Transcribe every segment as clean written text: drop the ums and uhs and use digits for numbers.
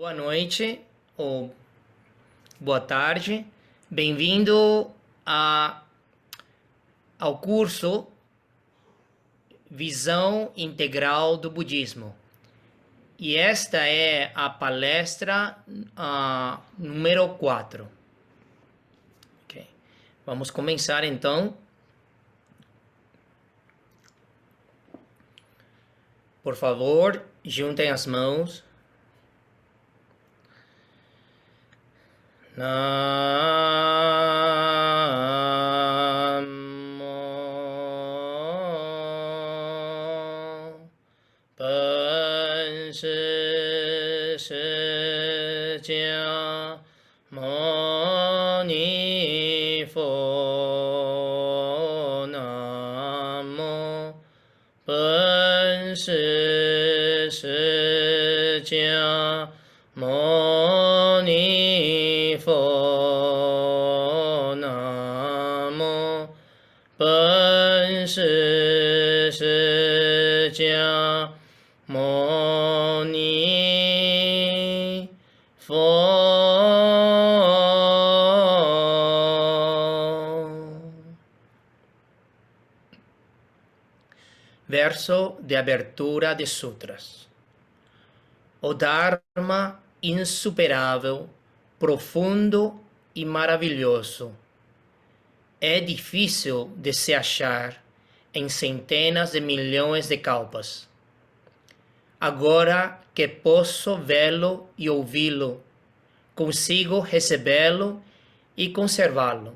Boa noite ou boa tarde. Bem-vindo ao curso Visão Integral do Budismo. E esta é a palestra número 4. Okay. Vamos começar então. Por favor, juntem as mãos. Namo Pan Shi Shi Jia Mo Ni Fo Namo Pan Shi Shi Jia Mo Ni Fo Namo Pan Shi Shi Jia Mo Ni Fo. Verso de abertura de sutras. O Dharma insuperável, profundo e maravilhoso é difícil de se achar em centenas de milhões de kalpas. Agora que posso vê-lo e ouvi-lo, consigo recebê-lo e conservá-lo.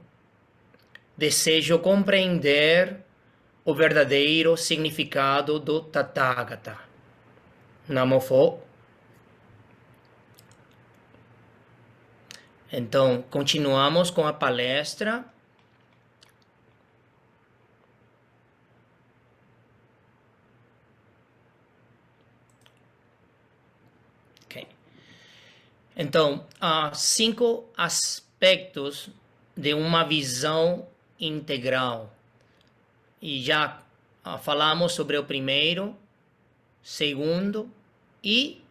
Desejo compreender o verdadeiro significado do Tathagata. Namo Pho. Então, continuamos com a palestra. Okay. Então, há 5 aspectos de uma visão integral. E já falamos sobre o primeiro, segundo e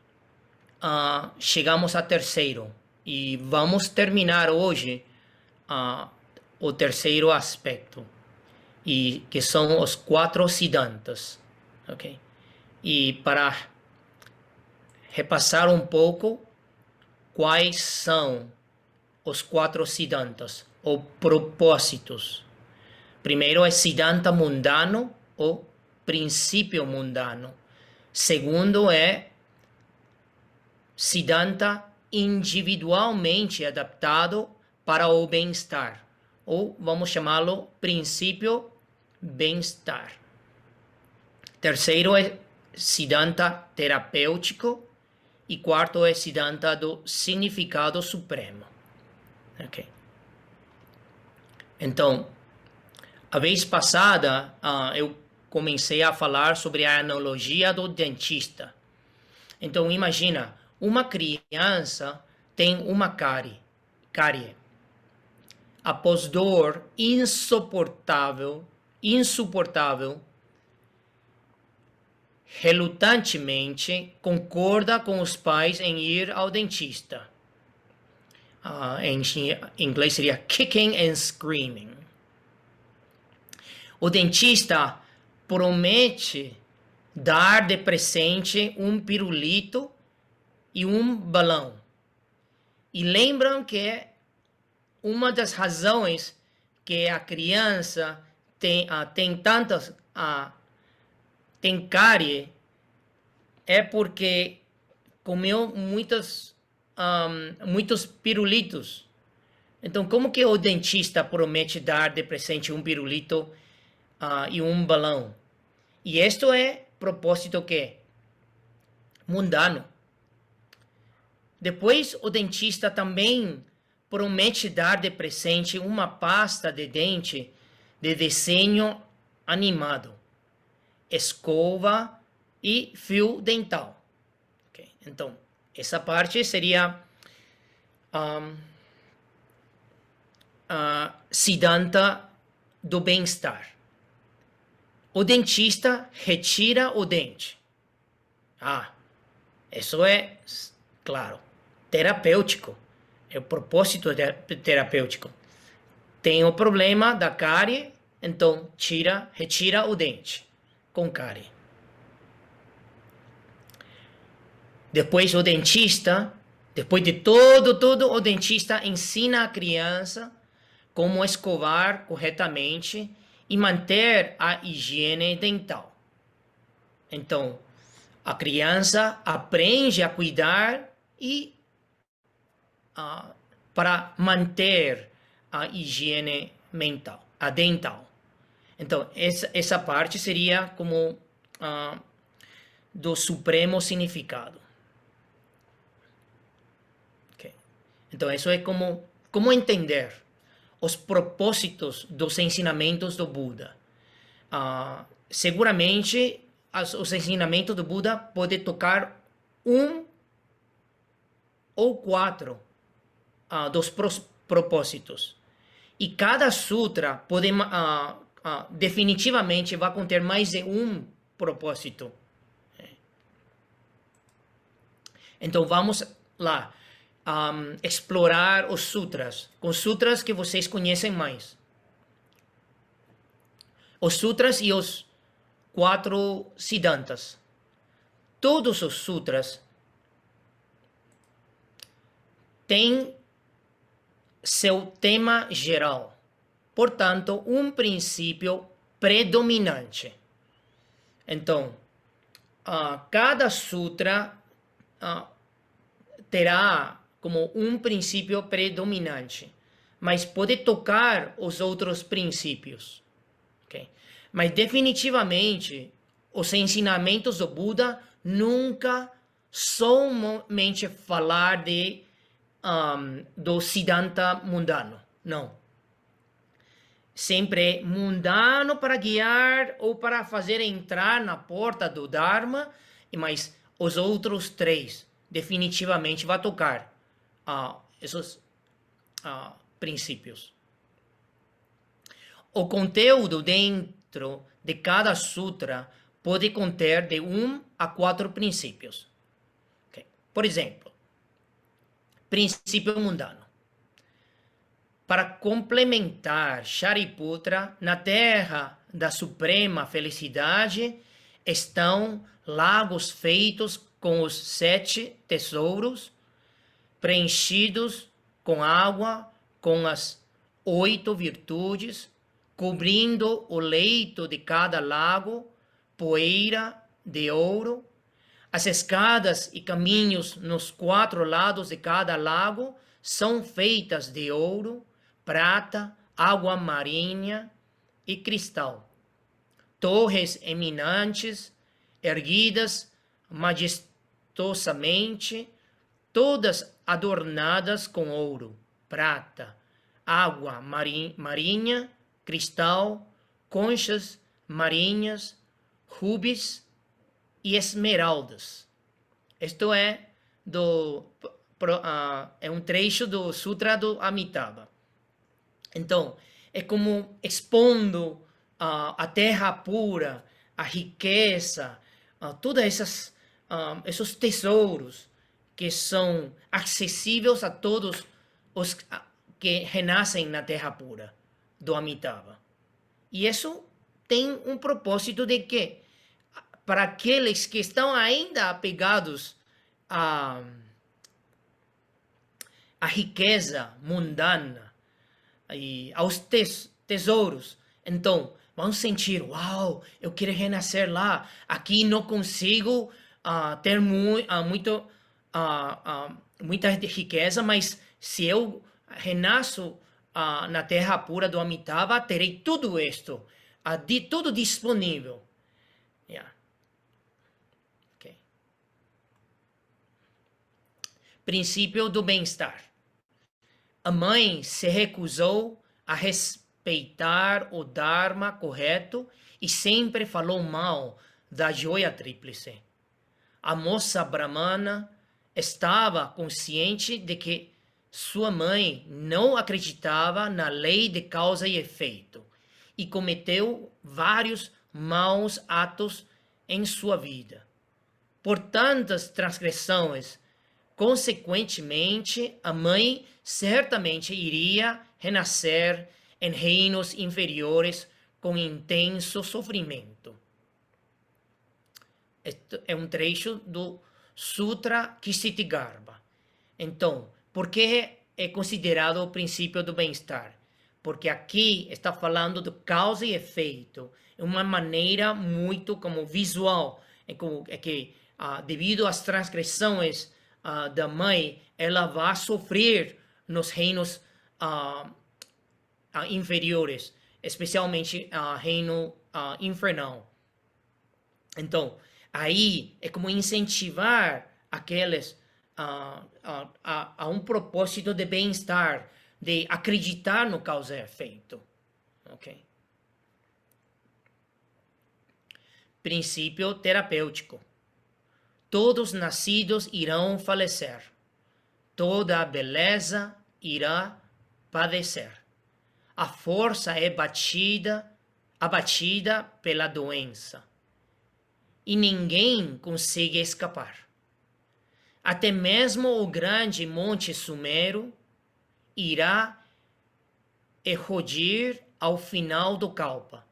chegamos ao terceiro. E vamos terminar hoje o terceiro aspecto, e que são os 4 siddhantas. Okay? E para repassar um pouco, quais são os 4 siddhantas, ou propósitos? Primeiro é siddhanta mundano, ou princípio mundano. Segundo é siddhanta individualmente adaptado para o bem-estar, ou vamos chamá-lo princípio bem-estar. Terceiro é siddhanta terapêutico e quarto é siddhanta do significado supremo. Okay. Então, a vez passada eu comecei a falar sobre a analogia do dentista. Então, imagina, uma criança tem uma cárie. Após dor insuportável, relutantemente concorda com os pais em ir ao dentista. Em inglês seria kicking and screaming. O dentista promete dar de presente um pirulito e um balão. E lembram que uma das razões que a criança tem cárie é porque comeu muitos pirulitos. Então, como que o dentista promete dar de presente um pirulito e um balão? E isto é propósito que mundano. Depois, o dentista também promete dar de presente uma pasta de dente de desenho animado, escova e fio dental. Okay. Então, essa parte seria siddhanta do bem-estar. O dentista retira o dente. Isso é claro. terapêutico. É o propósito terapêutico. Tem o problema da cárie, então retira o dente com cárie. Depois o dentista, depois de tudo, o dentista ensina a criança como escovar corretamente e manter a higiene dental. Então, a criança aprende a cuidar e para manter a higiene dental. Então, essa parte seria como do supremo significado. Okay. Então, isso é como entender os propósitos dos ensinamentos do Buda. Seguramente, os ensinamentos do Buda podem tocar um ou quatro dos propósitos. E cada sutra pode, definitivamente vai conter mais de um propósito. Então vamos lá explorar os sutras, com sutras que vocês conhecem mais. Os sutras e os 4 siddhantas. Todos os sutras têm seu tema geral, portanto, um princípio predominante. Então, cada sutra terá como um princípio predominante, mas pode tocar os outros princípios. Okay? Mas definitivamente, os ensinamentos do Buda nunca somente falar do Siddhanta mundano. Não. Sempre mundano para guiar ou para fazer entrar na porta do Dharma, mas os outros 3 definitivamente vai tocar esses princípios. O conteúdo dentro de cada sutra pode conter de 1 a 4 princípios. Okay. Por exemplo, princípio mundano. Para complementar Shariputra, na terra da suprema felicidade estão lagos feitos com os 7 tesouros, preenchidos com água, com as 8 virtudes, cobrindo o leito de cada lago, poeira de ouro. As escadas e caminhos nos 4 lados de cada lago são feitas de ouro, prata, água marinha e cristal. Torres eminentes, erguidas majestosamente, todas adornadas com ouro, prata, água marinha, cristal, conchas marinhas, rubis e esmeraldas. Isto é um trecho do Sutra do Amitabha. Então, é como expondo a terra pura, a riqueza, todos esses tesouros que são acessíveis a todos os que renascem na terra pura do Amitabha. E isso tem um propósito de que, para aqueles que estão ainda apegados à riqueza mundana e aos tesouros, então vão sentir, uau, eu quero renascer lá, aqui não consigo ter muita riqueza, mas se eu renasço na terra pura do Amitabha, terei tudo isto, tudo disponível. Yeah. Okay. Princípio do bem-estar. A mãe se recusou a respeitar o Dharma correto e sempre falou mal da joia tríplice. A moça brahmana estava consciente de que sua mãe não acreditava na lei de causa e efeito e cometeu vários maus atos em sua vida. Por tantas transgressões, Consequentemente, a mãe certamente iria renascer em reinos inferiores com intenso sofrimento. Este é um trecho do Sutra Kshitigarbha. Então, por que é considerado o princípio do bem-estar? Porque aqui está falando de causa e efeito, de uma maneira muito como visual, é que devido às transgressões da mãe, ela vai sofrer nos reinos inferiores, especialmente reino infernal. Então, aí é como incentivar aqueles a um propósito de bem-estar, de acreditar no causa e efeito. Ok? Princípio terapêutico. Todos nascidos irão falecer. Toda a beleza irá padecer. A força é abatida pela doença. E ninguém consegue escapar. Até mesmo o grande Monte Sumero irá erodir ao final do Kalpa.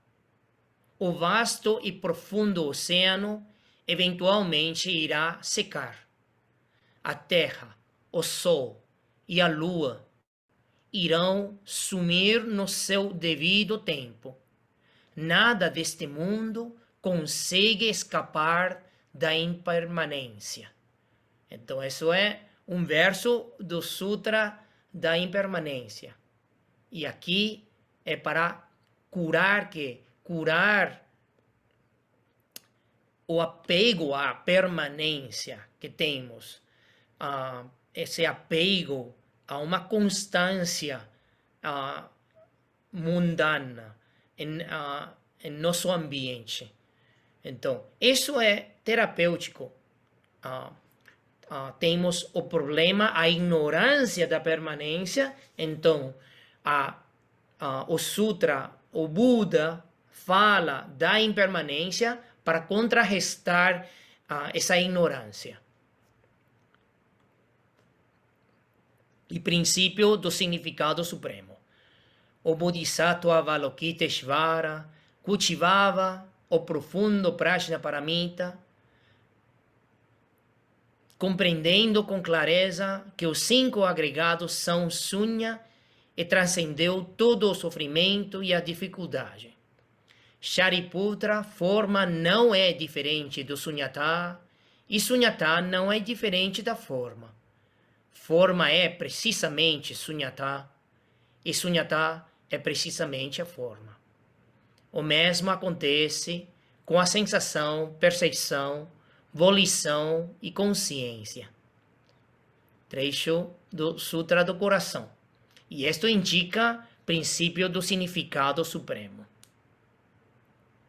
O vasto e profundo oceano eventualmente irá secar. A terra, o sol e a lua irão sumir no seu devido tempo. Nada deste mundo consegue escapar da impermanência. Então, isso é um verso do Sutra da Impermanência. E aqui é para curar o apego à permanência que temos, esse apego a uma constância mundana em nosso ambiente. Então, isso é terapêutico. Temos o problema, a ignorância da permanência. Então, o Sutra, o Buda, fala da impermanência para contrarrestar essa ignorância. E princípio do significado supremo. O Bodhisattva Avalokiteshvara cultivava o profundo Prajnaparamita, compreendendo com clareza que os 5 agregados são Sunya e transcendeu todo o sofrimento e a dificuldade. Shariputra, forma não é diferente do Sunyata, e Sunyata não é diferente da forma. Forma é precisamente Sunyata, e Sunyata é precisamente a forma. O mesmo acontece com a sensação, percepção, volição e consciência. Trecho do Sutra do Coração. E isto indica princípio do significado supremo.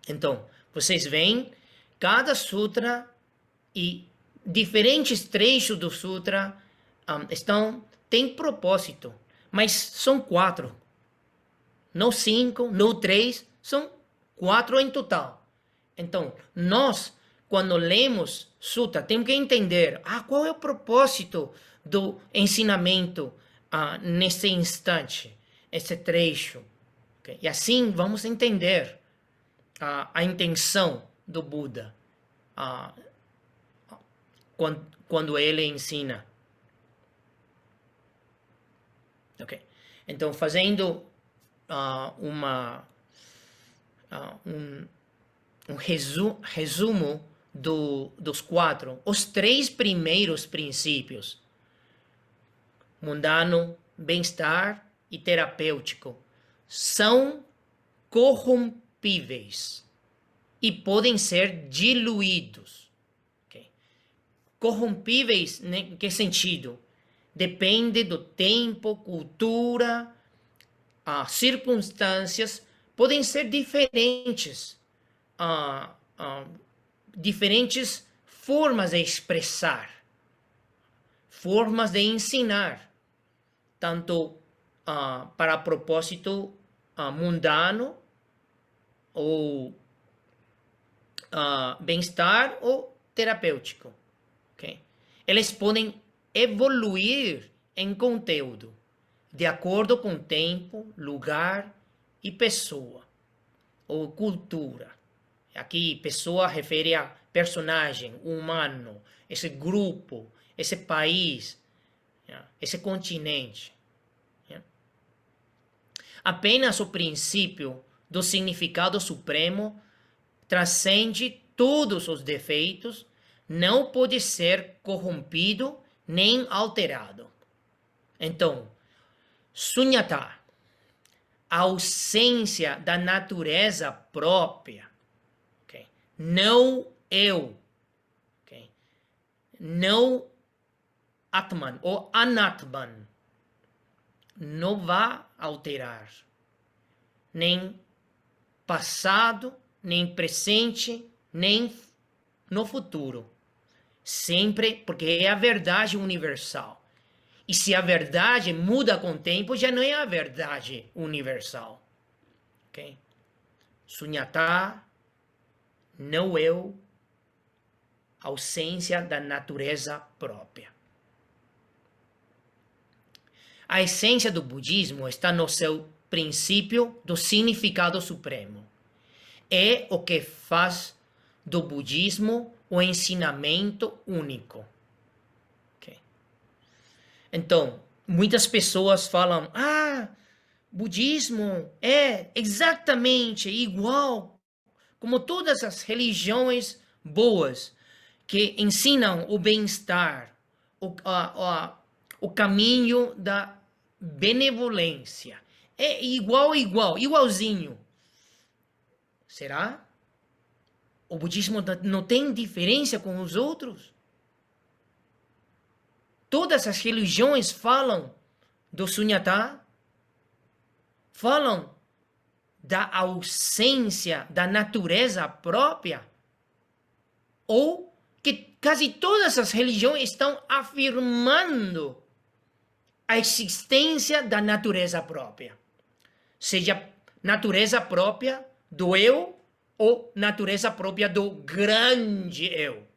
Então, vocês veem, cada sutra e diferentes trechos do sutra têm propósito, mas são 4. Não 5, não 3, são 4 em total. Então, nós, quando lemos sutra, temos que entender qual é o propósito do ensinamento nesse instante, esse trecho. Okay? E assim vamos entender a intenção do Buda quando ele ensina. Okay. Então, fazendo um resumo dos 4, os 3 primeiros princípios, mundano, bem-estar e terapêutico, são corrompíveis e podem ser diluídos. Okay? Corrompíveis, em que sentido? Depende do tempo, cultura, circunstâncias, podem ser diferentes. Diferentes formas de expressar, formas de ensinar, tanto para propósito mundano, ou bem-estar, ou terapêutico. Okay? Eles podem evoluir em conteúdo, de acordo com tempo, lugar e pessoa, ou cultura. Aqui, pessoa refere a personagem, humano, esse grupo, esse país, esse continente. Apenas o princípio do significado supremo transcende todos os defeitos, não pode ser corrompido nem alterado. Então, sunyata, a ausência da natureza própria, okay? Não eu, okay? Não Atman ou Anatman, não vai alterar nem passado, nem presente, nem no futuro. Sempre, porque é a verdade universal. E se a verdade muda com o tempo, já não é a verdade universal. Ok? Sunyata, não eu, ausência da natureza própria. A essência do budismo está no seu princípio do significado supremo. É o que faz do budismo o ensinamento único. Okay. Então, muitas pessoas falam, budismo é exatamente igual como todas as religiões boas que ensinam o bem-estar, o caminho da benevolência. É igualzinho. Será? O budismo não tem diferença com os outros? Todas as religiões falam do sunyata, falam da ausência da natureza própria, ou que quase todas as religiões estão afirmando a existência da natureza própria, seja natureza própria do eu ou natureza própria do grande eu.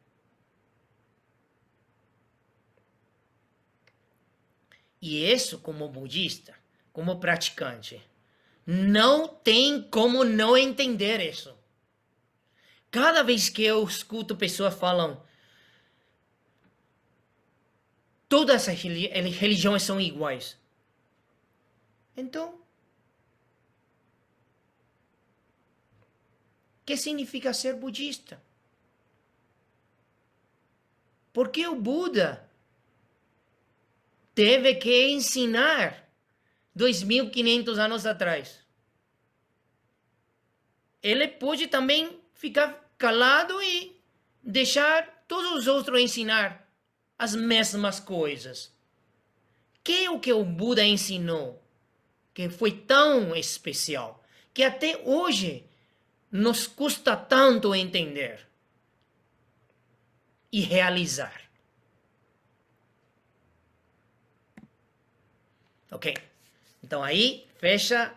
E isso, como budista, como praticante, não tem como não entender isso. Cada vez que eu escuto pessoas falam, todas as religiões são iguais. Então, o que significa ser budista? Por que o Buda teve que ensinar 2.500 anos atrás? Ele pode também ficar calado e deixar todos os outros ensinar as mesmas coisas. Que é o que o Buda ensinou, que foi tão especial, que até hoje nos custa tanto entender e realizar. Ok? Então aí fecha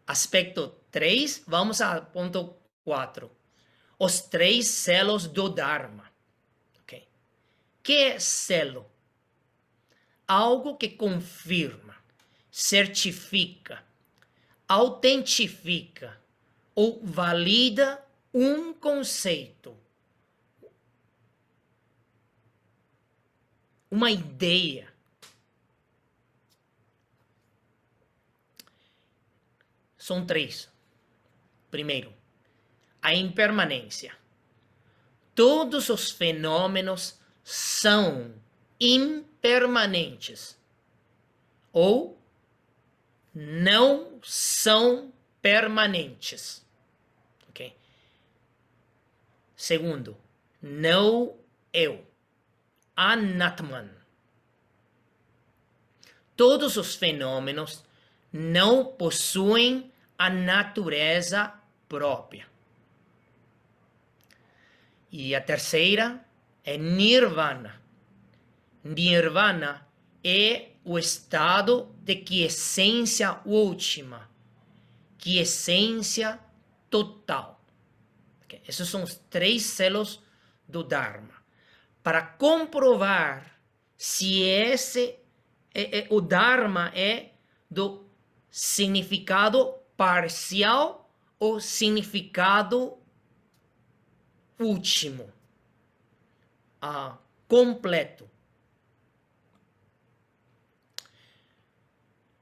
aspecto 3, vamos a ponto 4. Os 3 selos do Dharma. Ok? Que é selo? Algo que confirma, certifica, autentifica ou valida um conceito, uma ideia. São 3. Primeiro, a impermanência. Todos os fenômenos são impermanentes ou não são permanentes. Ok? Segundo, não eu. Anatman. Todos os fenômenos não possuem a natureza própria. E a terceira é Nirvana. Nirvana é o estado de quiescência última, quiescência total. Okay? Esses são os 3 selos do Dharma. Para comprovar se o Dharma é do significado parcial ou significado último, completo.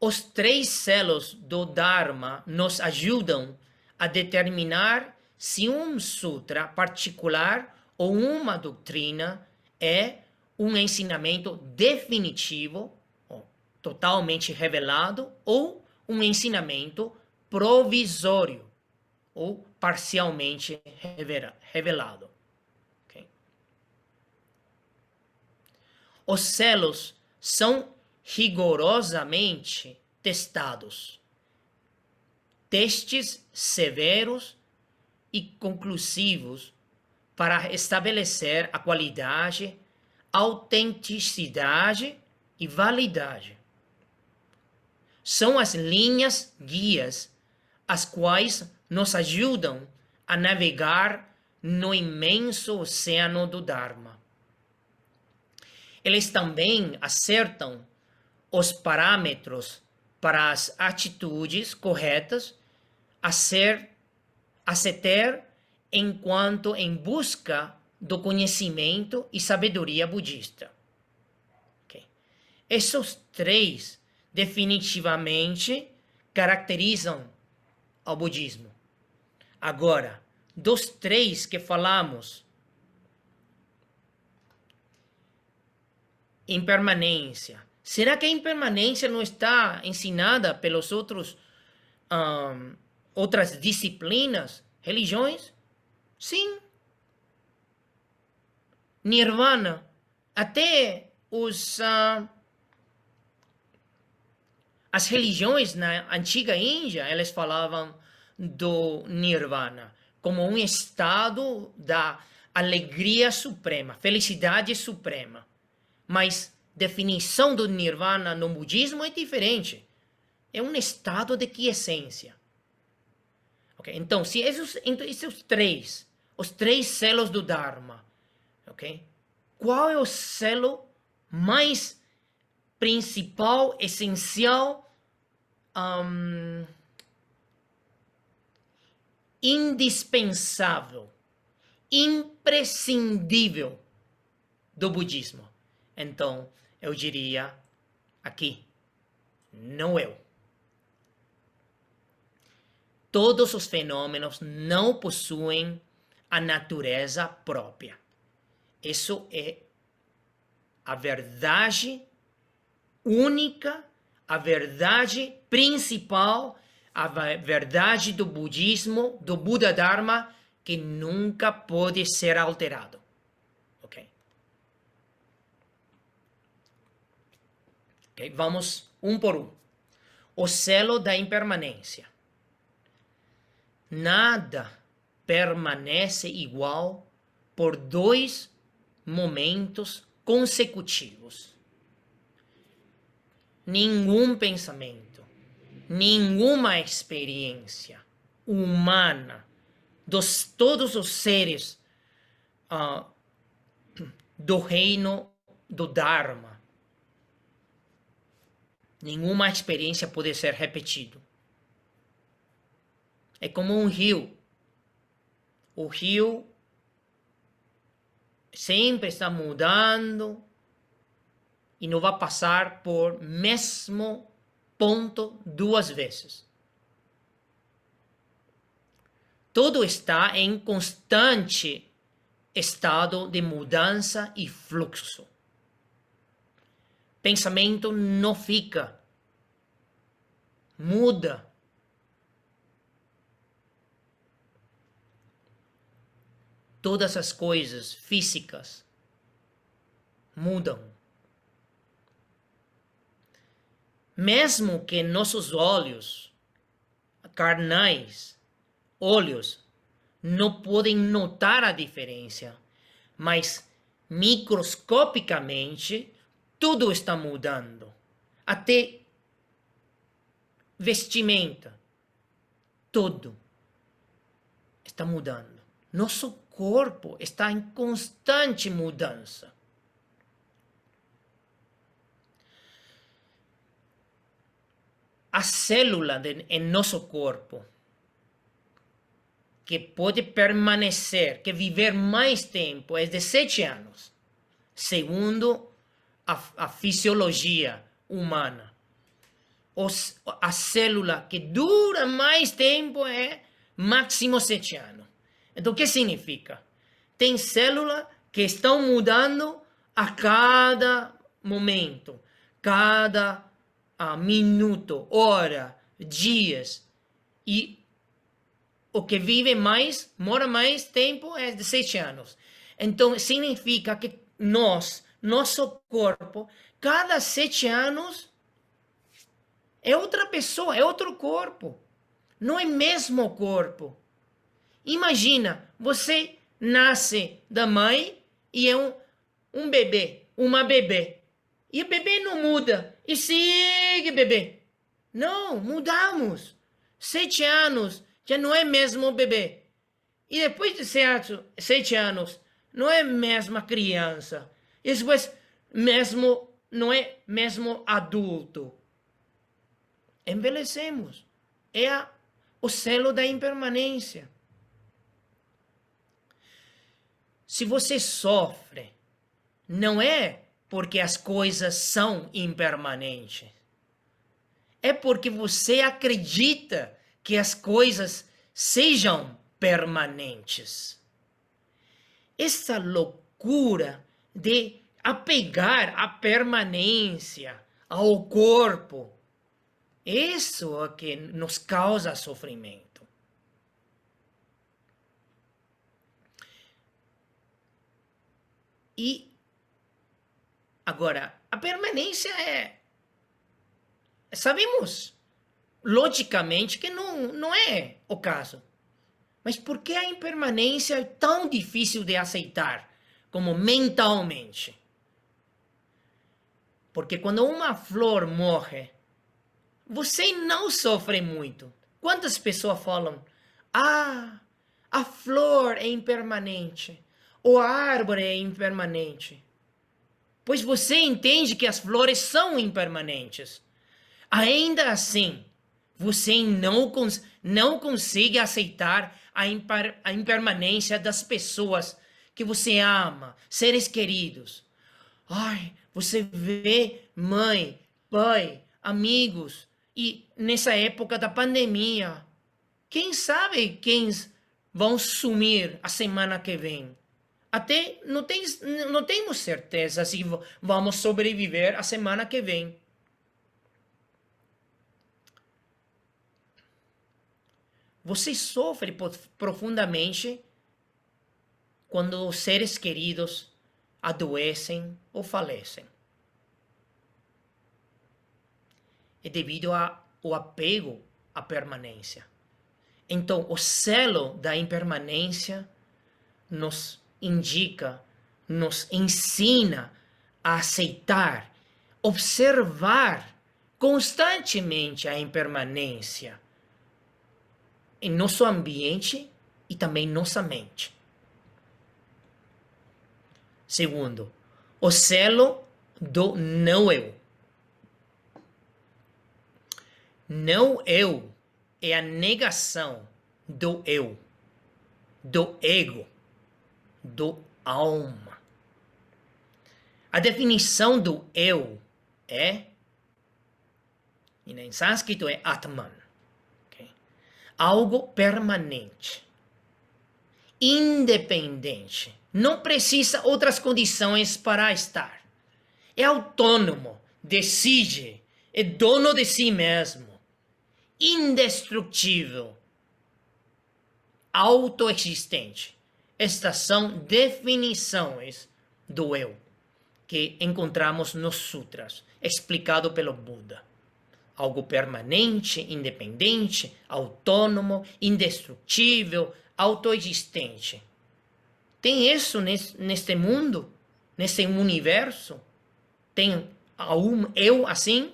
Os 3 selos do Dharma nos ajudam a determinar se um sutra particular ou uma doutrina é um ensinamento definitivo, totalmente revelado, ou um ensinamento provisório, ou parcialmente revelado. Okay? Os selos são rigorosamente testados. Testes severos e conclusivos para estabelecer a qualidade, autenticidade e validade. São as linhas guias as quais nos ajudam a navegar no imenso oceano do Dharma. Eles também acertam os parâmetros para as atitudes corretas a ser enquanto em busca do conhecimento e sabedoria budista. Okay. Esses 3 definitivamente caracterizam o budismo. Agora, dos 3 que falamos, impermanência. Será que a impermanência não está ensinada pelos outras disciplinas, religiões? Sim. Nirvana. Até as religiões na antiga Índia, elas falavam do Nirvana como um estado da alegria suprema, felicidade suprema. Mas definição do Nirvana no budismo é diferente. É um estado de quiescência. Okay? Então, se esses 3, os 3 selos do Dharma, okay? Qual é o selo mais principal, essencial, indispensável, imprescindível do budismo? Então, eu diria aqui, não eu. Todos os fenômenos não possuem a natureza própria. Isso é a verdade única, a verdade principal, a verdade do budismo, do Buda Dharma, que nunca pode ser alterado. Ok? Okay? Vamos um por um. O selo da impermanência. Nada permanece igual por 2 momentos consecutivos. Nenhum pensamento, nenhuma experiência humana todos os seres do reino do Dharma, nenhuma experiência pode ser repetida. É como um rio. O rio sempre está mudando e não vai passar por mesmo ponto 2 vezes. Tudo está em constante estado de mudança e fluxo. Pensamento não fica, muda. Todas as coisas físicas mudam. Mesmo que nossos olhos carnais, olhos, não podem notar a diferença, mas microscopicamente tudo está mudando. Até vestimenta, tudo está mudando. Nosso corpo está em constante mudança. a célula em nosso corpo que pode permanecer, que viver mais tempo, é de 7 anos, segundo a fisiologia humana. A célula que dura mais tempo é máximo 7 anos. Então, o que significa? Tem células que estão mudando a cada momento, cada minuto, hora, dias. E o que vive mais, mora mais tempo é de 7 anos. Então, significa que nosso corpo, cada 7 anos, é outra pessoa, é outro corpo. Não é mesmo corpo. Imagina, você nasce da mãe e é um bebê, uma bebê. E o bebê não muda. E sigue bebê. Não, mudamos. 7 anos já não é mesmo bebê. E depois de 7 anos, não é mesma criança. E depois, mesmo, não é mesmo adulto. Envelhecemos. É o selo da impermanência. Se você sofre, não é porque as coisas são impermanentes. É porque você acredita que as coisas sejam permanentes. Essa loucura de apegar à permanência, ao corpo, isso é que nos causa sofrimento. E agora, a permanência sabemos logicamente que não é o caso. Mas por que a impermanência é tão difícil de aceitar como mentalmente? Porque quando uma flor morre, você não sofre muito. Quantas pessoas falam: ah, a flor é impermanente, ou a árvore é impermanente? Pois você entende que as flores são impermanentes. Ainda assim, você não consegue aceitar a impermanência das pessoas que você ama, seres queridos. Ai, você vê mãe, pai, amigos, e nessa época da pandemia, quem sabe quem vão sumir a semana que vem? Até não temos certeza se vamos sobreviver a semana que vem. Você sofre profundamente quando os seres queridos adoecem ou falecem. É devido ao apego à permanência. Então, o selo da impermanência nos indica, nos ensina a aceitar, observar constantemente a impermanência em nosso ambiente e também nossa mente. Segundo, o selo do não eu. Não eu é a negação do eu, do ego, do alma. A definição do eu é, e em sânscrito é Atman, okay? Algo permanente, independente, não precisa outras condições para estar. É autônomo, decide, é dono de si mesmo, indestrutível, autoexistente. Estas são definições do eu que encontramos nos sutras, explicado pelo Buda. Algo permanente, independente, autônomo, indestrutível, autoexistente. Tem isso neste mundo? Nesse universo? Tem um eu assim?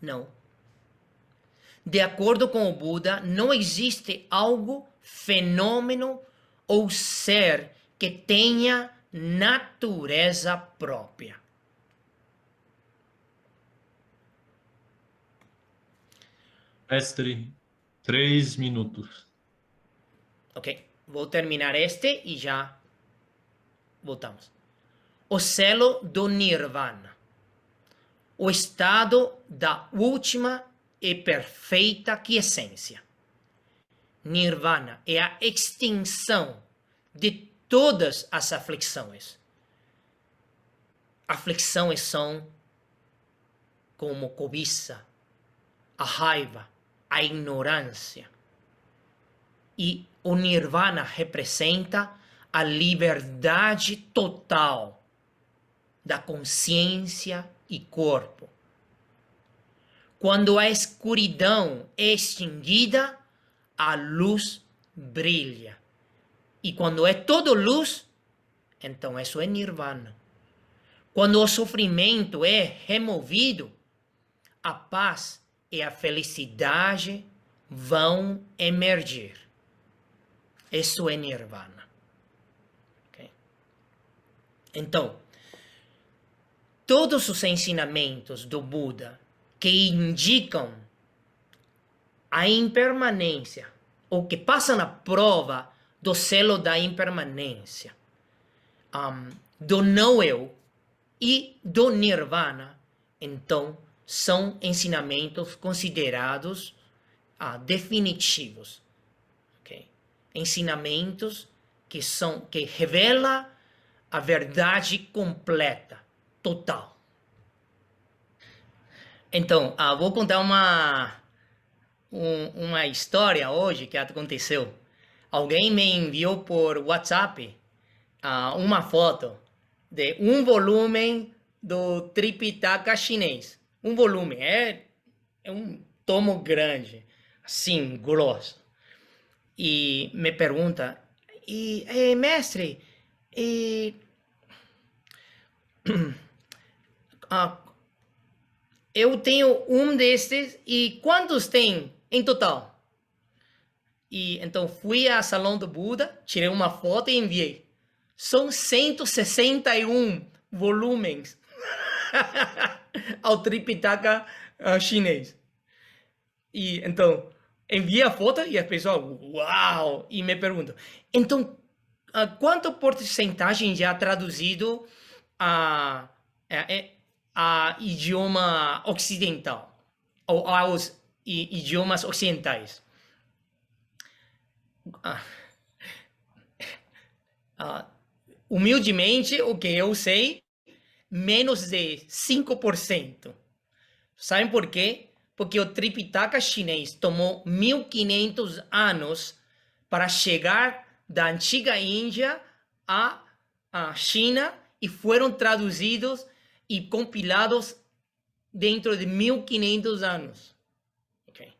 Não. De acordo com o Buda, não existe algo, fenômeno ou ser que tenha natureza própria. Mestre, 3 minutos. Ok, vou terminar este e já voltamos. O selo do Nirvana. O estado da última e perfeita quiescência. Nirvana é a extinção de todas as aflições. Aflições são como cobiça, a raiva, a ignorância. E o Nirvana representa a liberdade total da consciência e corpo. Quando a escuridão é extinguida, a luz brilha. E quando é todo luz, então isso é Nirvana. Quando o sofrimento é removido, a paz e a felicidade vão emergir. Isso é Nirvana. Okay? Então, todos os ensinamentos do Buda que indicam a impermanência, ou que passam a prova do selo da impermanência, do não-eu e do Nirvana, então são ensinamentos considerados definitivos. Okay? Ensinamentos que revelam a verdade completa, total. Então, vou contar uma história hoje que aconteceu. Alguém me enviou por WhatsApp uma foto de um volume do Tripitaka chinês. Um volume, é um tomo grande, assim, grosso. E me pergunta, mestre, eu tenho um destes e quantos tem em total? E então fui ao Salão do Buda, tirei uma foto e enviei. São 161 volumes ao Tripitaka chinês. E então enviei a foto e a pessoa, uau! E me pergunta, então, quanto porcentagem já traduzido a idioma ocidental, ou aos idiomas ocidentais? Humildemente, o que eu sei, menos de 5%. Sabem por quê? Porque o Tripitaka chinês tomou 1500 anos para chegar da antiga Índia à China e foram traduzidos e compilados dentro de 1500 anos. Okay?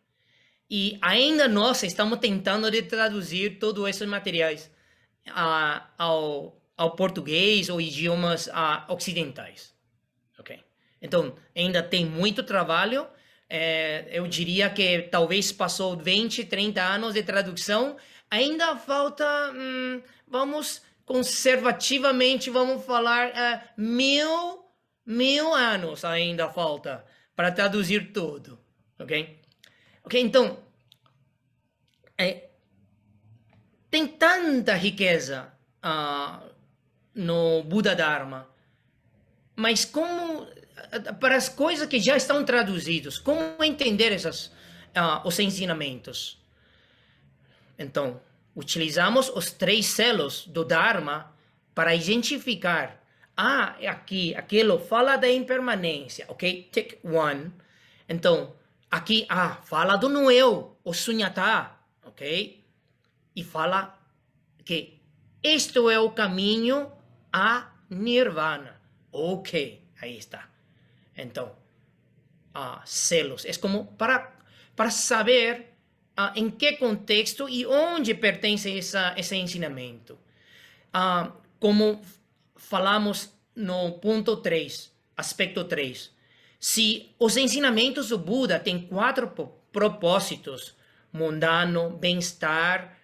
E ainda nós estamos tentando de traduzir todos esses materiais ao português ou idiomas ocidentais. Okay? Então, ainda tem muito trabalho. Eu diria que talvez passou 20, 30 anos de tradução. Ainda falta, vamos conservativamente, vamos falar, 1000 anos ainda falta para traduzir tudo. Ok? Ok, então, tem tanta riqueza no Buda Dharma, mas como para as coisas que já estão traduzidas, como entender os ensinamentos? Então, utilizamos os 3 selos do Dharma para identificar. Aqui, aquilo fala da impermanência, ok? Tick 1. Então, aqui, fala do não-eu, o sunyata, ok? E fala que este é o caminho a Nirvana. Ok, aí está. Então, selos. É como para saber em que contexto e onde pertence esse ensinamento. Como falamos no ponto 3, aspecto 3. Se os ensinamentos do Buda têm 4 propósitos, mundano, bem-estar,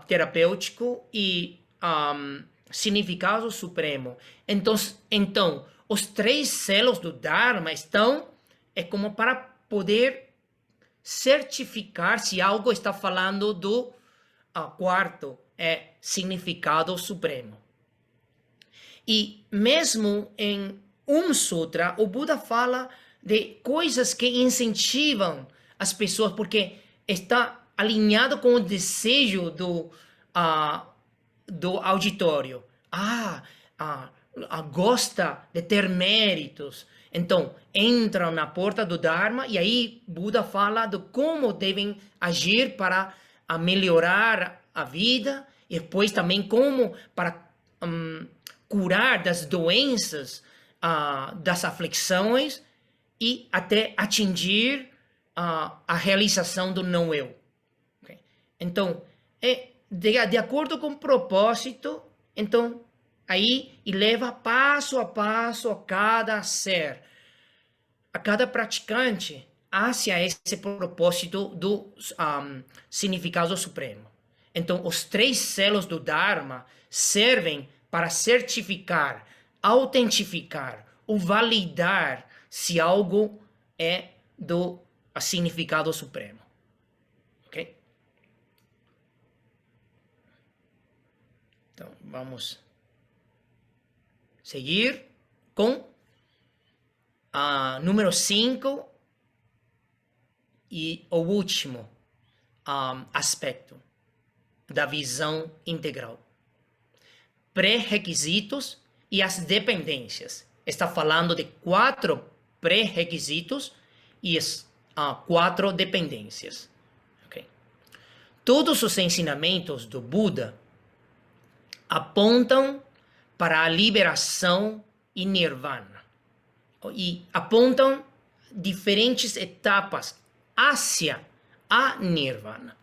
terapêutico e significado supremo. Então, os 3 selos do Dharma estão como para poder certificar se algo está falando do quarto significado supremo. E mesmo em Sutra, o Buda fala de coisas que incentivam as pessoas, porque está alinhado com o desejo do auditório. Gosta de ter méritos. Então, entram na porta do Dharma e aí Buda fala de como devem agir para melhorar a vida e depois também como para curar das doenças, das aflições e até atingir a realização do não-eu. Okay? Então, de acordo com o propósito, então, aí e leva passo a passo a cada ser, a cada praticante, hacia esse propósito do significado supremo. Então, os 3 selos do Dharma servem para certificar, autentificar ou validar se algo é do significado supremo. Ok? Então, vamos seguir com número 5 e o último aspecto da visão integral. Pré-requisitos e as dependências. Está falando de 4 pré-requisitos e 4 dependências. Okay? Todos os ensinamentos do Buda apontam para a liberação e nirvana. E apontam diferentes etapas hacia a nirvana,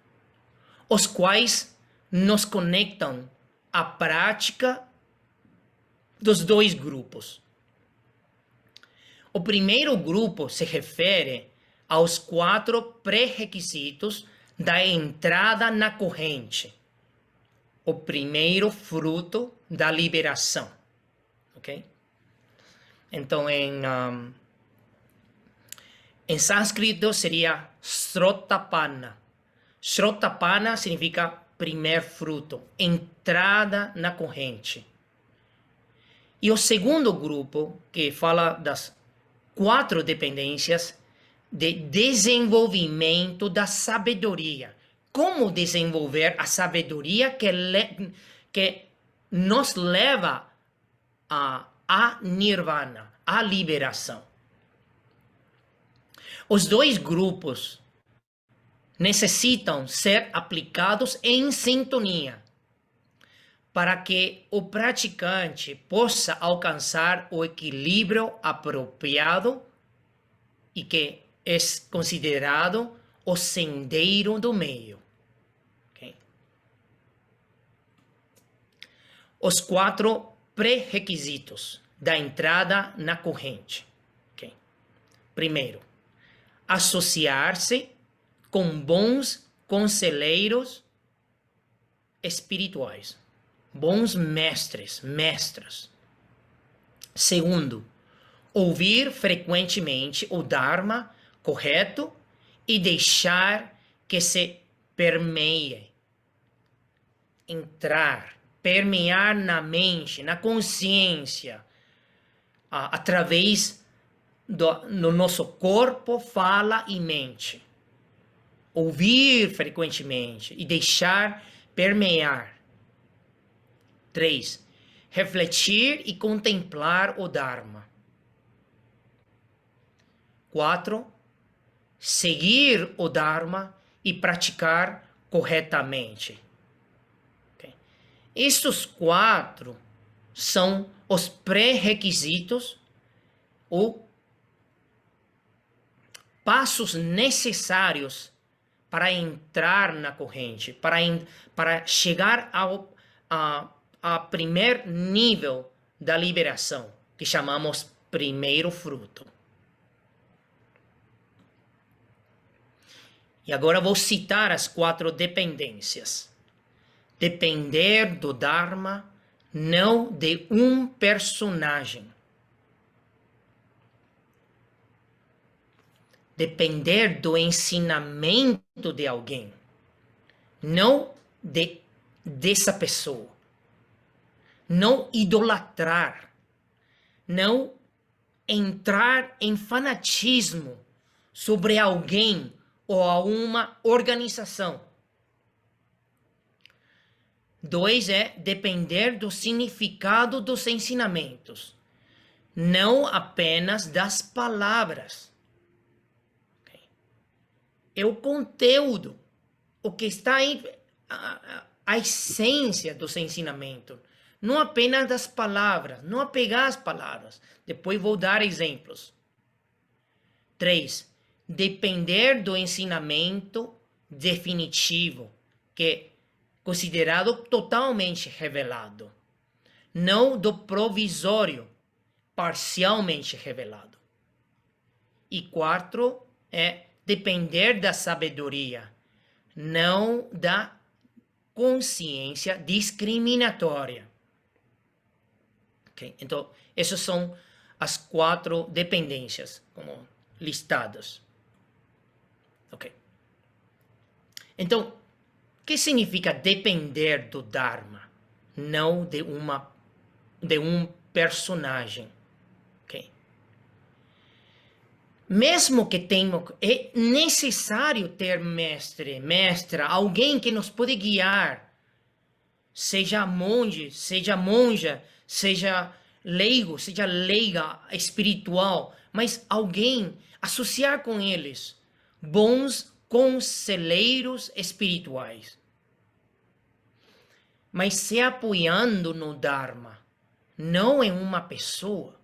os quais nos conectam à prática dos 2 grupos. O primeiro grupo se refere aos 4 pré-requisitos da entrada na corrente, o primeiro fruto da liberação. Ok? Então, em sânscrito seria Srotapana. Srotapana significa primeiro fruto, entrada na corrente. E o segundo grupo, que fala das 4 dependências, de desenvolvimento da sabedoria. Como desenvolver a sabedoria que nos leva a nirvana, a liberação. Os 2 grupos necessitam ser aplicados em sintonia para que o praticante possa alcançar o equilíbrio apropriado e que é considerado o sendeiro do meio. Okay? Os 4 pré-requisitos da entrada na corrente. Okay? Primeiro, associar-se com bons conselheiros espirituais, bons mestras. Segundo, ouvir frequentemente o Dharma correto e deixar que se permeie, permear na mente, na consciência, através no nosso corpo, fala e mente. Ouvir frequentemente e deixar permear. 3. Refletir e contemplar o Dharma. 4. Seguir o Dharma e praticar corretamente. Okay? Estes 4 são os pré-requisitos ou passos necessários para entrar na corrente, para chegar ao primeiro nível da liberação, que chamamos primeiro fruto. E agora vou citar as 4 dependências. Depender do Dharma, não de um personagem. depender do ensinamento de alguém, não dessa pessoa. Não idolatrar, não entrar em fanatismo sobre alguém ou a uma organização. 2 é depender do significado dos ensinamentos, não apenas das palavras. Okay? É o conteúdo, o que está aí, a essência dos ensinamentos. Não apenas das palavras, não apegar às palavras. Depois vou dar exemplos. 3. Depender do ensinamento definitivo, que é considerado totalmente revelado, não do provisório, parcialmente revelado. E 4 é depender da sabedoria, não da consciência discriminatória. Okay? Então, essas são as 4 dependências, como listadas. Ok. Então, o que significa depender do Dharma, não de um personagem? Okay? Mesmo que é necessário ter mestre, mestra, alguém que nos pode guiar, seja monge, seja monja, seja leigo, seja leiga espiritual, mas alguém, associar com eles bons conselheiros espirituais. Mas se apoiando no Dharma, não em uma pessoa.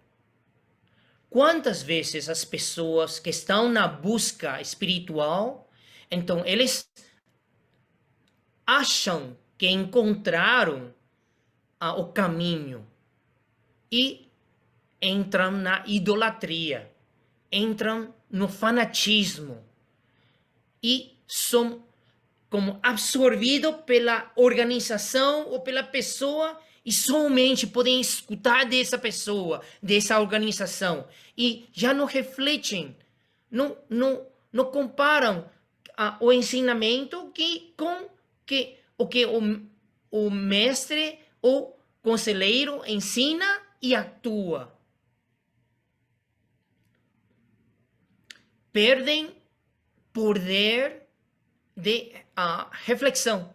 Quantas vezes as pessoas que estão na busca espiritual, então eles acham que encontraram o caminho e entram na idolatria, entram no fanatismo e são como absorvidos pela organização ou pela pessoa e somente podem escutar dessa pessoa, dessa organização e já não refletem, não comparam o ensinamento com o que o mestre ou conselheiro ensina e atua. Perdem poder de reflexão.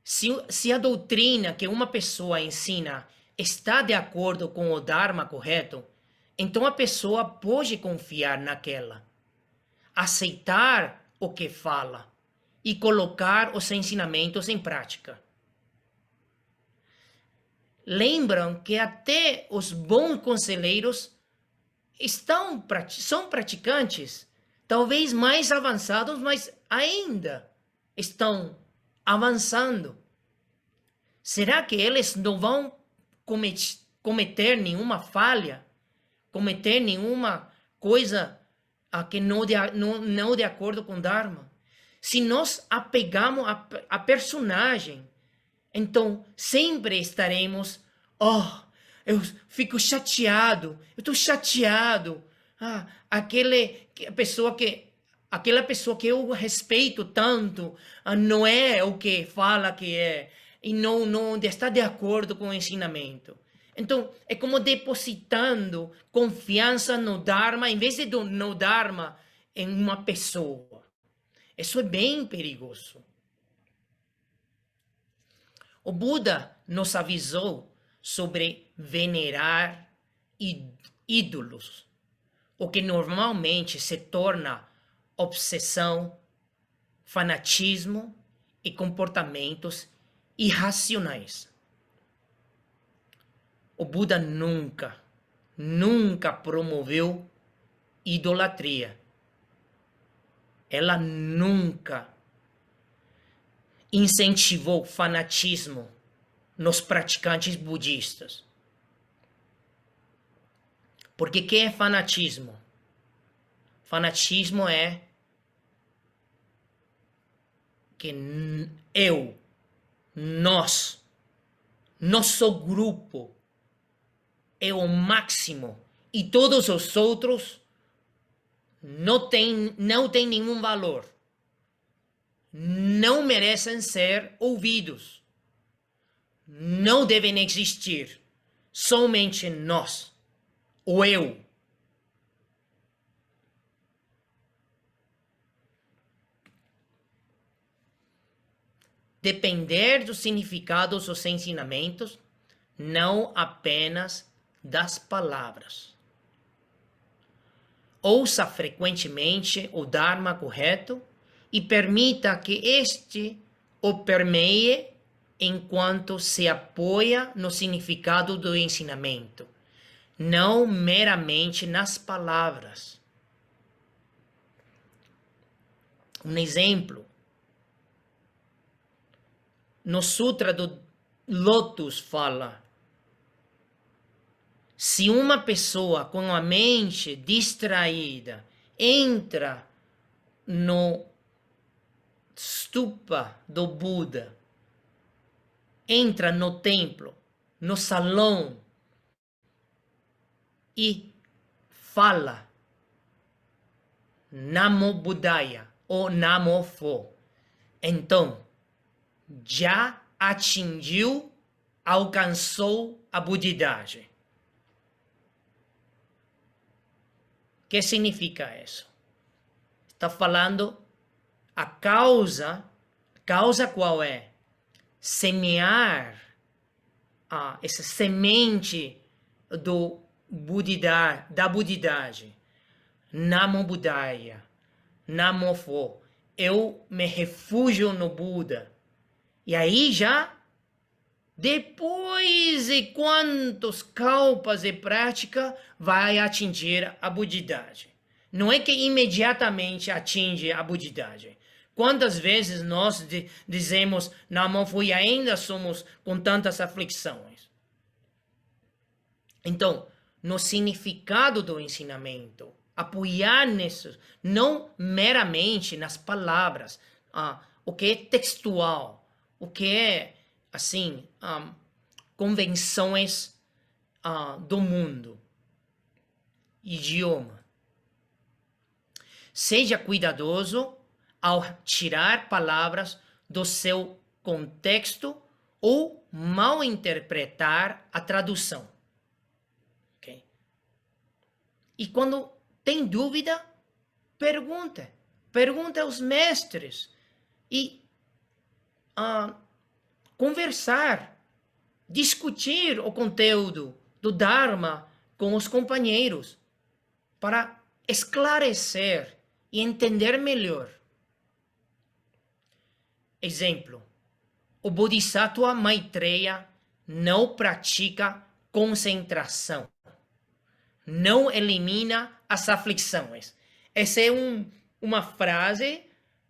Se a doutrina que uma pessoa ensina está de acordo com o Dharma correto, então a pessoa pode confiar naquela, aceitar o que fala e colocar os ensinamentos em prática. Lembram que até os bons conselheiros são praticantes, talvez mais avançados, mas ainda estão avançando. Será que eles não vão cometer nenhuma falha, cometer nenhuma coisa que não de acordo com o Dharma? Se nós apegamos a personagem, então sempre estaremos, eu fico chateado, eu estou chateado. Aquela pessoa que eu respeito tanto não é o que fala que é e não está de acordo com o ensinamento. Então, é como depositando confiança no Dharma em vez de no Dharma em uma pessoa. Isso é bem perigoso. O Buda nos avisou sobre venerar ídolos, o que normalmente se torna obsessão, fanatismo e comportamentos irracionais. O Buda nunca promoveu idolatria. Ela nunca incentivou fanatismo nos praticantes budistas. Porque o que é fanatismo? Fanatismo é que nosso grupo é o máximo e todos os outros não têm nenhum valor. Não merecem ser ouvidos. Não devem existir. Somente nós, o eu. Depender dos significados dos ensinamentos, não apenas das palavras. Ouça frequentemente o Dharma correto e permita que este o permeie enquanto se apoia no significado do ensinamento, não meramente nas palavras. Um exemplo. No Sutra do Lotus fala: se uma pessoa com a mente distraída entra no stupa do Buda, entra no templo, no salão e fala Namo Buddhaya ou Namo Pho, então já atingiu, alcançou a budidade. O que significa isso? Está falando a causa qual é? Semear essa semente da budidade. Namo Buddhaya, Namo Pho. Eu me refugio no Buda. E aí já, depois de quantos kalpas de prática, vai atingir a budidade. Não é que imediatamente atinge a budidade. Quantas vezes nós dizemos Namo Pho e ainda somos com tantas aflições? Então, no significado do ensinamento, apoiar nisso, não meramente nas palavras, o que é textual, o que é, assim, convenções do mundo, idioma. Seja cuidadoso ao tirar palavras do seu contexto ou mal interpretar a tradução. Okay? E quando tem dúvida, pergunta. Pergunta aos mestres. E conversar, discutir o conteúdo do Dharma com os companheiros para esclarecer e entender melhor. Exemplo, o Bodhisattva Maitreya não pratica concentração, não elimina as aflições. Essa é uma frase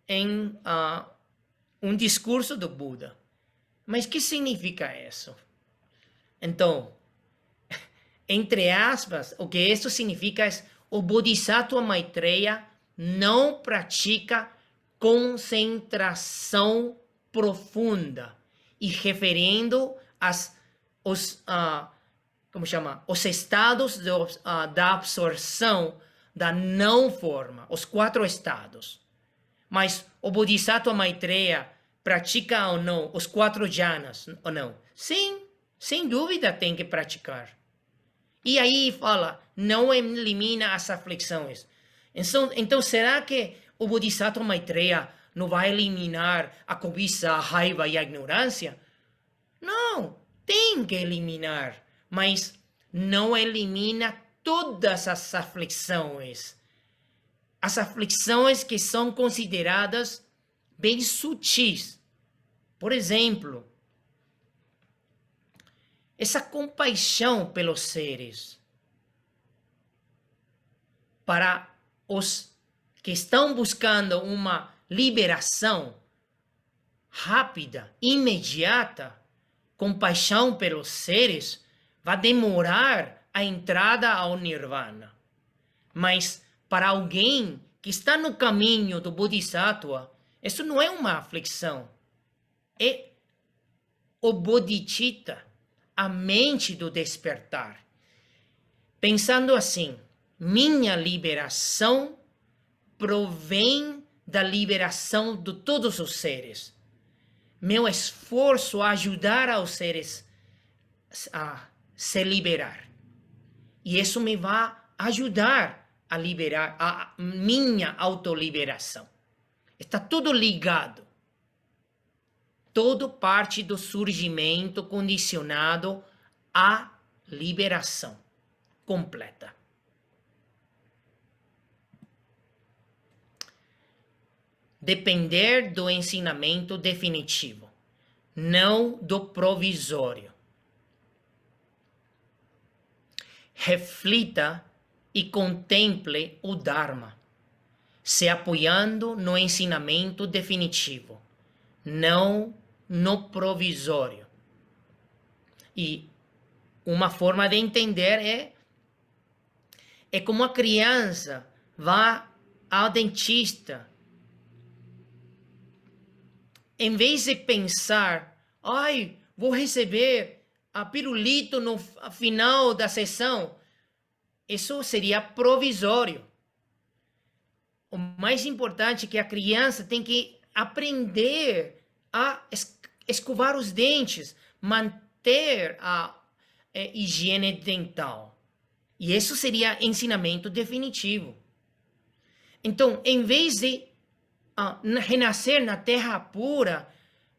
em um discurso do Buda. Mas o que significa isso? Então, entre aspas, o que isso significa é o Bodhisattva Maitreya não pratica concentração profunda e referindo os estados da absorção da não forma, os 4 estados. Mas o Bodhisattva Maitreya pratica ou não os 4 jhanas ou não? Sim, sem dúvida tem que praticar. E aí fala, não elimina as aflições. Então será que o Bodhisattva Maitreya não vai eliminar a cobiça, a raiva e a ignorância? Não, tem que eliminar, mas não elimina todas as aflições. As aflições que são consideradas bem sutis. Por exemplo, essa compaixão pelos seres. Para os que estão buscando uma liberação rápida, imediata, compaixão pelos seres, vai demorar a entrada ao Nirvana. Mas para alguém que está no caminho do Bodhisattva, isso não é uma aflição. É o Bodhicitta, a mente do despertar. Pensando assim, minha liberação provém da liberação de todos os seres. Meu esforço a ajudar aos seres a se liberar. E isso me vai ajudar a liberar a minha autoliberação. Está tudo ligado. Todo parte do surgimento condicionado à liberação completa. Depender do ensinamento definitivo, não do provisório. Reflita e contemple o Dharma, se apoiando no ensinamento definitivo, não no provisório. E uma forma de entender é como a criança vai ao dentista. Em vez de pensar, vou receber a pirulito no final da sessão, isso seria provisório. O mais importante é que a criança tem que aprender a escovar os dentes, manter a higiene dental. E isso seria ensinamento definitivo. Então, em vez de renascer na terra pura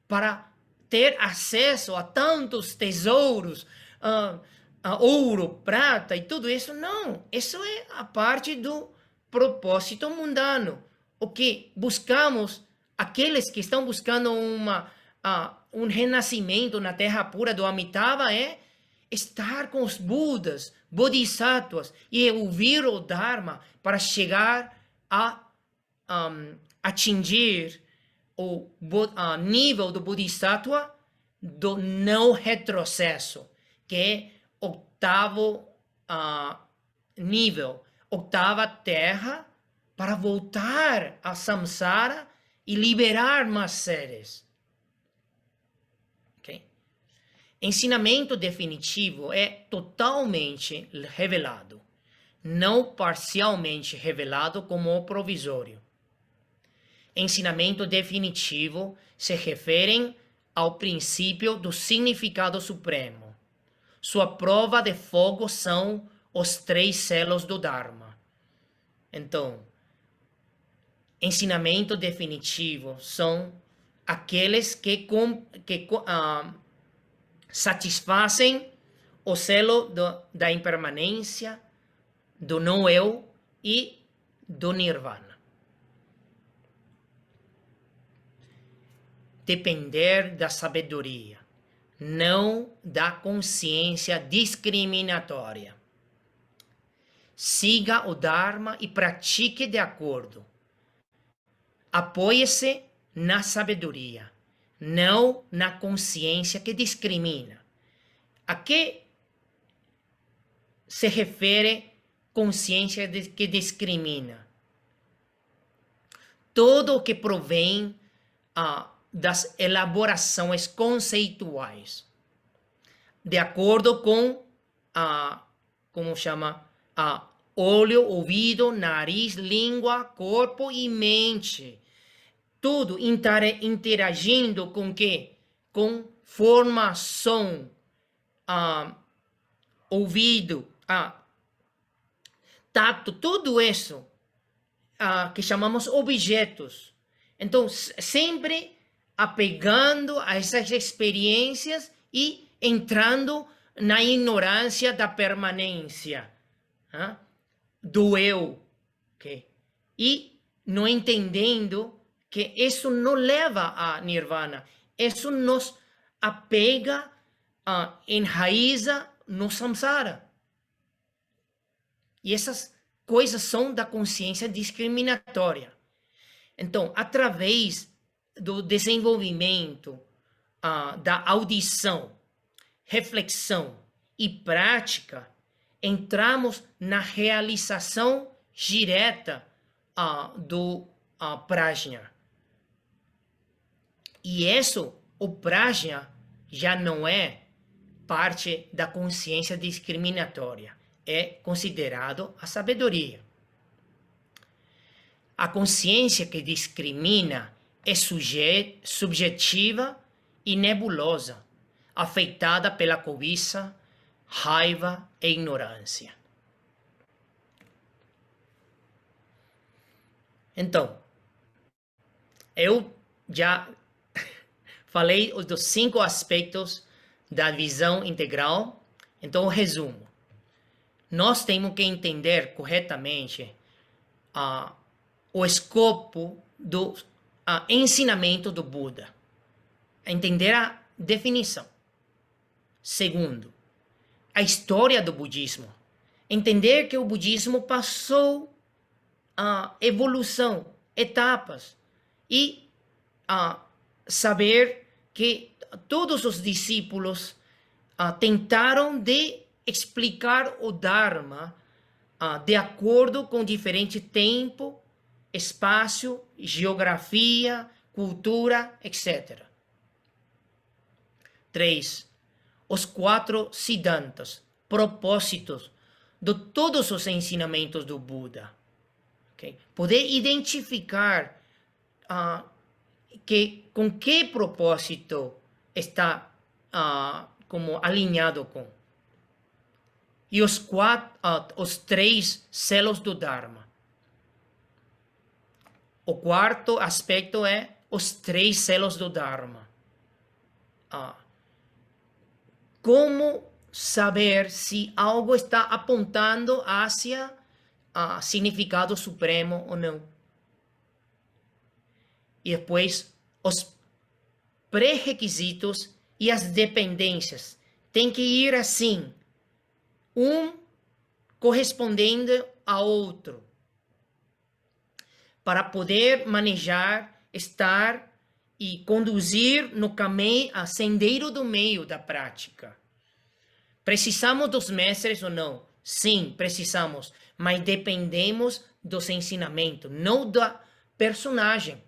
para ter acesso a tantos tesouros, ouro, prata e tudo isso, não. Isso é a parte do propósito mundano. O que buscamos, aqueles que estão buscando um renascimento na terra pura do Amitabha é estar com os Budas, Bodhisattvas e ouvir o Dharma para chegar a atingir o nível do Bodhisattva do não retrocesso, que é oitavo nível, oitava terra, para voltar a samsara e liberar mais seres. Okay? Ensinamento definitivo é totalmente revelado, não parcialmente revelado como o provisório. Ensinamento definitivo se referem ao princípio do significado supremo. Sua prova de fogo são os 3 selos do Dharma. Então, ensinamento definitivo são aqueles que satisfazem o selo da impermanência, do não-eu e do nirvana. Depender da sabedoria, não da consciência discriminatória. Siga o Dharma e pratique de acordo. Apoie-se na sabedoria, não na consciência que discrimina. A que se refere consciência que discrimina? Todo o que provém das elaborações conceituais, de acordo com olho, ouvido, nariz, língua, corpo e mente. Tudo interagindo com quê? Com forma, som, ouvido, tato, tudo isso que chamamos objetos. Então, sempre apegando a essas experiências e entrando na ignorância da permanência, do eu, okay? E não entendendo que isso não leva a nirvana, isso nos apega, enraiza no samsara. E essas coisas são da consciência discriminatória. Então, através do desenvolvimento da audição, reflexão e prática, entramos na realização direta do prajna. E isso, o prajna, já não é parte da consciência discriminatória. é considerado a sabedoria. A consciência que discrimina é subjetiva e nebulosa, afetada pela cobiça, raiva e ignorância. Então, eu já falei dos 5 aspectos da visão integral. Então, resumo. Nós temos que entender corretamente o escopo do ensinamento do Buda. Entender a definição. Segundo, a história do budismo. Entender que o budismo passou a evolução, etapas, e saber que todos os discípulos tentaram de explicar o Dharma de acordo com diferente tempo, espaço, geografia, cultura, etc. 3. Os 4 siddhantas, propósitos de todos os ensinamentos do Buda. Okay? Poder identificar com que propósito está como alinhado com. E os 3 selos do Dharma. O quarto aspecto é os 3 selos do Dharma. Como saber se algo está apontando hacia significado supremo ou não? E depois, os pré-requisitos e as dependências. Tem que ir assim, um correspondendo ao outro, para poder manejar, estar e conduzir no caminho, a sendeiro do meio da prática. Precisamos dos mestres ou não? Sim, precisamos, mas dependemos dos ensinamentos, não da personagem.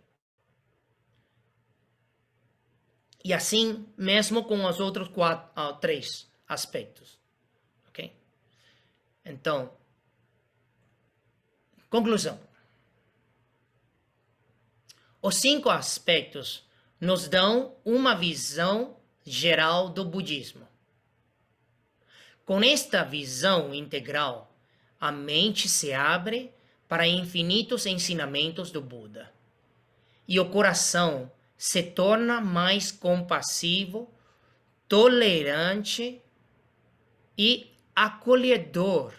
E assim mesmo com os outros 3 aspectos. Ok? Então, conclusão. Os 5 aspectos nos dão uma visão geral do budismo. Com esta visão integral, a mente se abre para infinitos ensinamentos do Buda. E o coração se torna mais compassivo, tolerante e acolhedor.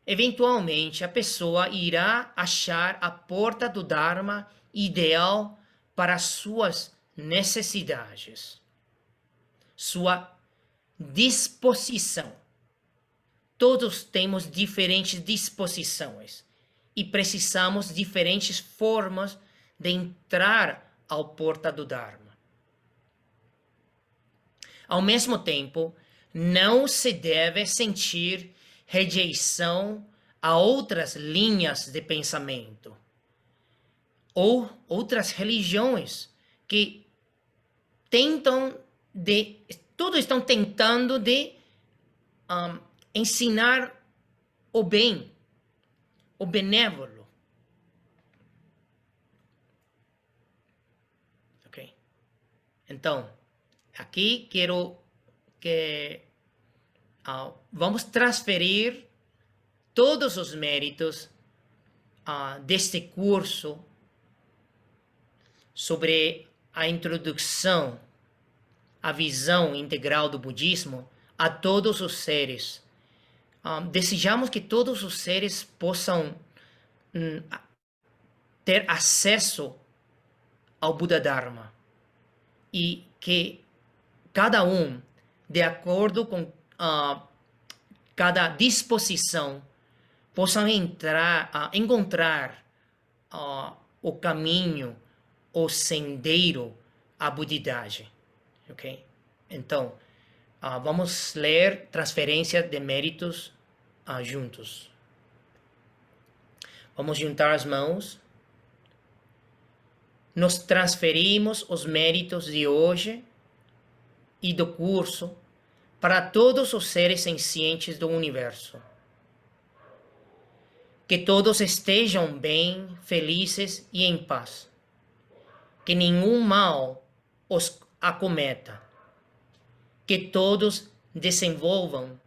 Eventualmente, a pessoa irá achar a porta do Dharma ideal para suas necessidades, sua disposição. Todos temos diferentes disposições e precisamos de diferentes formas de entrar à porta do Dharma. Ao mesmo tempo, não se deve sentir rejeição a outras linhas de pensamento ou outras religiões que todos estão tentando de ensinar o bem, o benévolo. Ok? Então, aqui quero que vamos transferir todos os méritos deste curso sobre a introdução à visão integral do budismo a todos os seres. Desejamos que todos os seres possam ter acesso ao Buda Dharma e que cada um, de acordo com cada disposição, possam encontrar o caminho, o sendeiro à budidade. Ok? Então, vamos ler transferência de méritos juntos. Vamos juntar as mãos. Nos transferimos os méritos de hoje e do curso para todos os seres sencientes do universo. Que todos estejam bem, felizes e em paz. Que nenhum mal os acometa. Que todos desenvolvam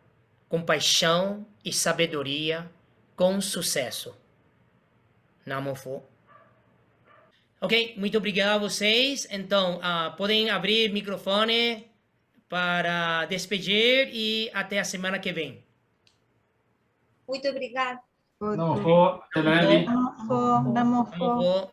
compaixão e sabedoria com sucesso. Namofo. Ok, muito obrigado a vocês. Então, podem abrir o microfone para despedir e até a semana que vem. Muito obrigada. Namofo, Teleli. Namofo. Namofo.